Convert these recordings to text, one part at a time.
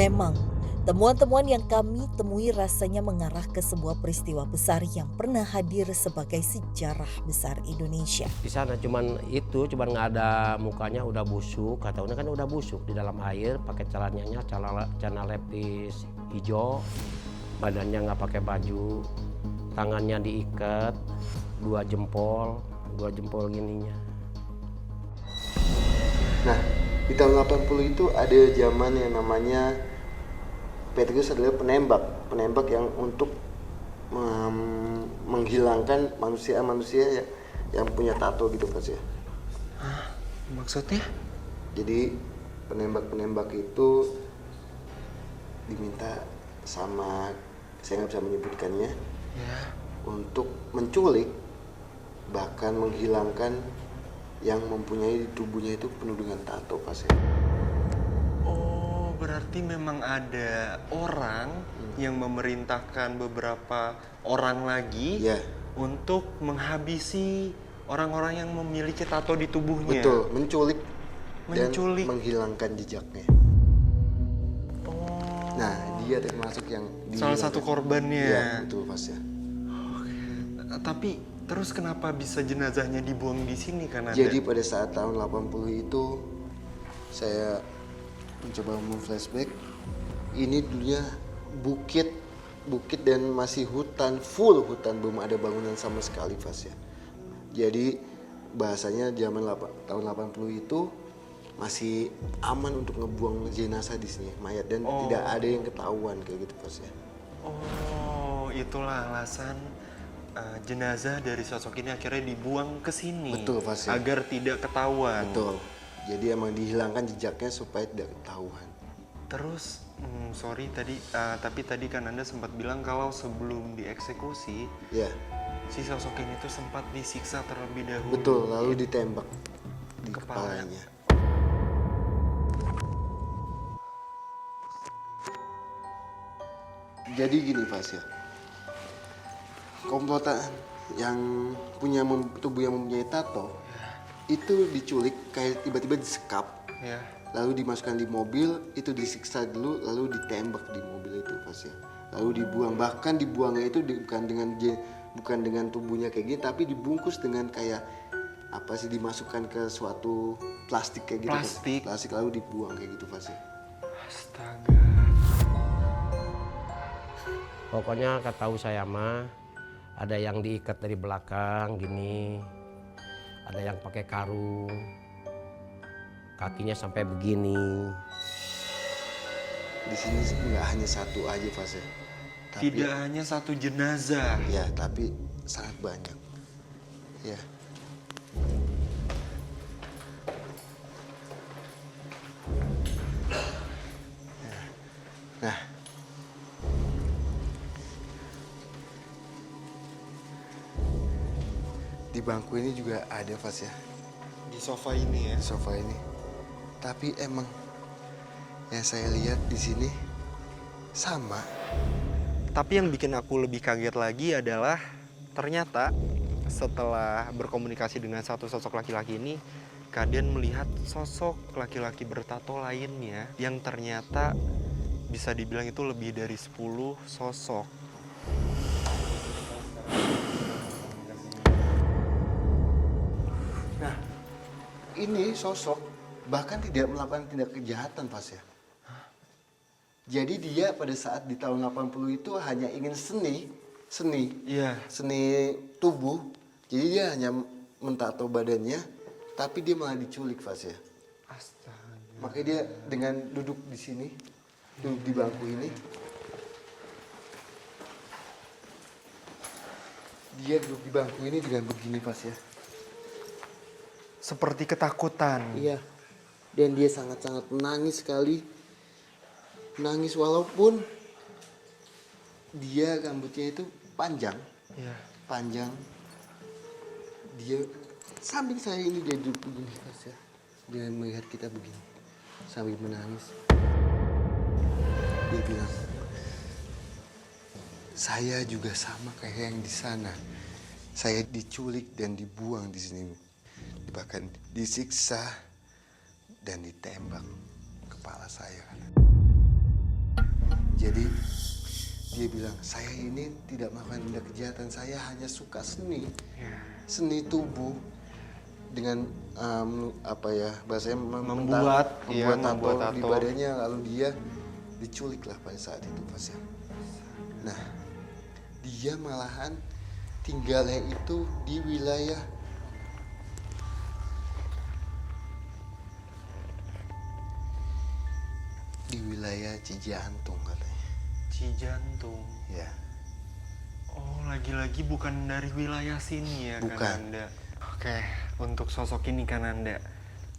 Memang, temuan-temuan yang kami temui rasanya mengarah ke sebuah peristiwa besar yang pernah hadir sebagai sejarah besar Indonesia. Di sana cuman nggak ada mukanya udah busuk, katanya kan udah busuk di dalam air, pakai celananya celana lepis hijau, badannya nggak pakai baju, tangannya diikat, dua jempol gininya. Nah, di tahun 80 itu ada zaman yang namanya Petrus adalah penembak yang untuk menghilangkan manusia-manusia yang punya tato gitu Mas ya. Hah? Maksudnya? Jadi penembak-penembak itu diminta sama, saya nggak bisa menyebutkannya, Ya. untuk menculik bahkan menghilangkan yang mempunyai di tubuhnya itu penuh dengan tato Mas ya. Oh, berarti memang ada orang yang memerintahkan beberapa orang lagi Ya. untuk menghabisi orang-orang yang memiliki tato di tubuhnya. Betul, menculik dan Menculik. menghilangkan jejaknya. Oh. Nah, dia termasuk yang Salah satu korbannya. Iya, betul Mas ya. Tapi terus kenapa bisa jenazahnya dibuang di sini kan ada? Jadi pada saat tahun 80 itu saya mencoba flashback. Ini dulunya bukit dan masih hutan, full hutan, belum ada bangunan sama sekali Mas ya. Jadi bahasanya tahun 80 itu masih aman untuk ngebuang jenazah di sini, mayat, dan tidak ada yang ketahuan kayak gitu Mas ya. Oh, itulah alasan jenazah dari sosok ini akhirnya dibuang ke sini. Betul, Mas, ya. Agar tidak ketahuan. Betul. Jadi emang dihilangkan jejaknya supaya tidak ketahuan. Terus, sorry tadi, tapi tadi kan Anda sempat bilang kalau sebelum dieksekusi, Ya, si sosok ini tuh sempat disiksa terlebih dahulu. betul. Lalu ditembak di Kepalanya. kepalanya. Jadi gini Mas ya, komplotan yang punya tubuh yang mempunyai tato itu diculik kayak tiba-tiba disekap, Ya. lalu dimasukkan di mobil, itu disiksa dulu, lalu ditembak di mobil itu Mas ya, lalu dibuang. Bahkan dibuangnya itu bukan dengan tubuhnya kayak gini, tapi dibungkus dengan kayak apa sih, dimasukkan ke suatu plastik kayak gitu. Plastik lalu dibuang kayak gitu Mas ya. Astaga. Pokoknya ketahui saya mah ada yang diikat dari belakang gini, ada yang pakai karung, kakinya sampai begini. Di sini nggak hanya satu aja Mas ya. Tidak hanya satu jenazah. Ya, tapi sangat banyak. Ya. Nah, di bangku ini juga ada Fas ya, Di sofa ini ya. di sofa ini. Tapi emang yang saya lihat di sini sama. Tapi yang bikin aku lebih kaget lagi adalah ternyata setelah berkomunikasi dengan satu sosok laki-laki ini, Kadian melihat sosok laki-laki bertato lainnya yang ternyata bisa dibilang itu lebih dari 10 sosok. Nah, ini sosok bahkan tidak melakukan tindak kejahatan Fas ya. Jadi dia pada saat di tahun 80 itu hanya ingin seni Iya. tubuh. Jadi dia hanya mentato badannya, tapi dia malah diculik Fas ya. Astaga. Makanya dia dengan duduk di sini, duduk di bangku ini, dia duduk di bangku ini dengan begini Fas ya. Seperti ketakutan. Iya. Dan dia sangat-sangat menangis sekali. Menangis walaupun dia rambutnya itu panjang. Iya. Panjang. Dia samping saya ini dia duduk begini Mas ya. Dia melihat kita begini sambil menangis. Dia bilang, saya juga sama kayak yang di sana. Saya diculik dan dibuang di sini. Bahkan disiksa dan ditembak kepala saya. Jadi dia bilang, saya ini tidak melakukan tindak kejahatan, saya hanya suka seni. Seni tubuh dengan bahasanya Membuat tato di tato. badannya, lalu dia diculik lah pada saat itu Mas ya. Nah, dia malahan tinggalnya itu di wilayah Cijantung katanya. Cijantung. Ya, Oh, lagi-lagi bukan dari wilayah sini ya, Bukan. Kananda. Oke, untuk sosok ini Kananda,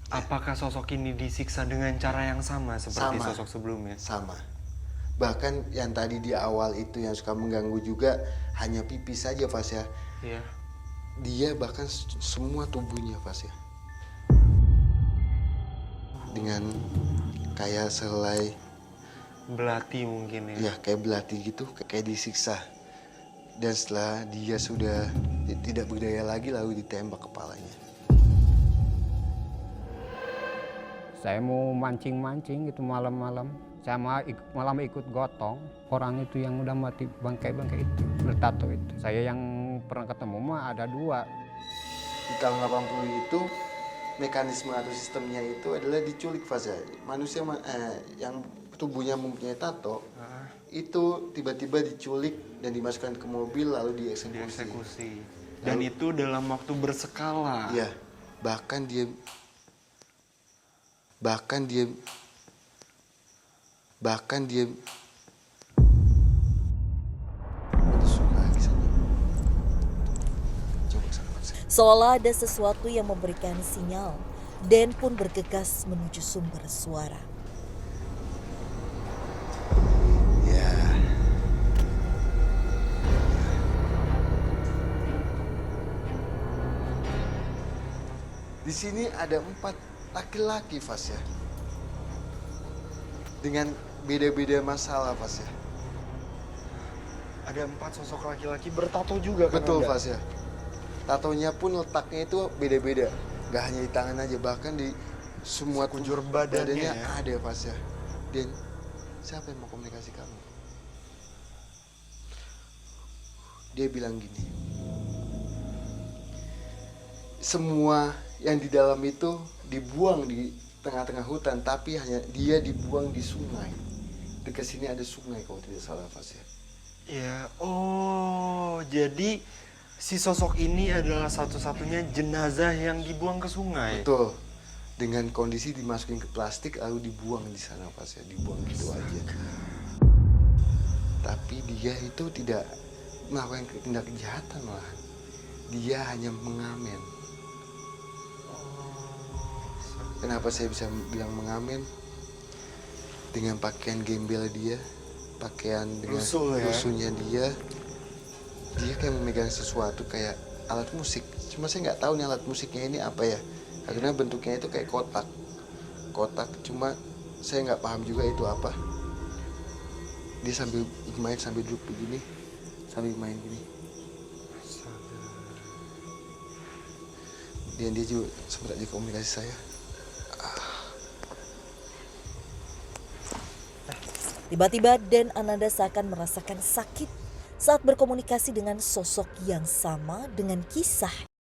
apakah sosok ini disiksa dengan cara yang sama seperti Sama. sosok sebelumnya? sama. Bahkan yang tadi di awal itu yang suka mengganggu juga hanya pipi saja Fas ya. Iya. Dia bahkan semua tubuhnya Fas ya. Dengan kayak selai, Belati mungkin ya. ya kayak belati gitu, kayak disiksa. Dan setelah dia sudah tidak berdaya lagi lalu ditembak kepalanya. Saya mau mancing-mancing gitu malam-malam. Saya malam ikut gotong. Orang itu yang udah mati bangkai-bangkai itu, bertato itu. Saya yang pernah ketemu mah ada 2. Di tahun 80 itu mekanisme atau sistemnya itu adalah diculik Fasa. Manusia yang tubuhnya mempunyai tato itu tiba-tiba diculik dan dimasukkan ke mobil lalu dieksekusi. Dieksekusi. Dan itu dalam waktu berskala. Iya, bahkan dia Tusuk lagi sana. Coba sana Fasa. Seolah ada sesuatu yang memberikan sinyal, Dan pun bergegas menuju sumber suara. Ya. Di sini ada 4 laki-laki, Fas ya. Dengan beda-beda masalah, Fas ya. Ada 4 sosok laki-laki bertato juga kan? Betul, Anda? Fas ya. Tatonya pun letaknya itu beda-beda. Gak hanya di tangan aja, bahkan di semua Sekujur badannya ya. ada, Fas ya. Dan siapa yang mau komunikasi kamu? Dia bilang gini. Semua yang di dalam itu dibuang di tengah-tengah hutan, tapi hanya dia dibuang di sungai. Dekat sini ada sungai kalau tidak salah, Fas ya. Ya, oh, jadi si sosok ini adalah satu-satunya jenazah yang dibuang ke sungai. Betul. Dengan kondisi dimasukin ke plastik lalu dibuang di sana, Fas ya. Dibuang gitu aja. Tapi dia itu tidak melakukan tindak kejahatan lah. Dia hanya mengamen. Kenapa saya bisa bilang mengamen? Dengan pakaian gembel dia, pakaian dengan Lusuh ya? lusuhnya dia kayak memegang sesuatu kayak alat musik. Cuma saya nggak tahu nih alat musiknya ini apa ya, karena bentuknya itu kayak kotak. Cuma saya nggak paham juga itu apa. Dia sambil main sambil duduk begini, sambil main gini. Dan dia juga sempat aja komunikasi saya. Tiba-tiba Dan Ananda seakan merasakan sakit saat berkomunikasi dengan sosok yang sama dengan kisah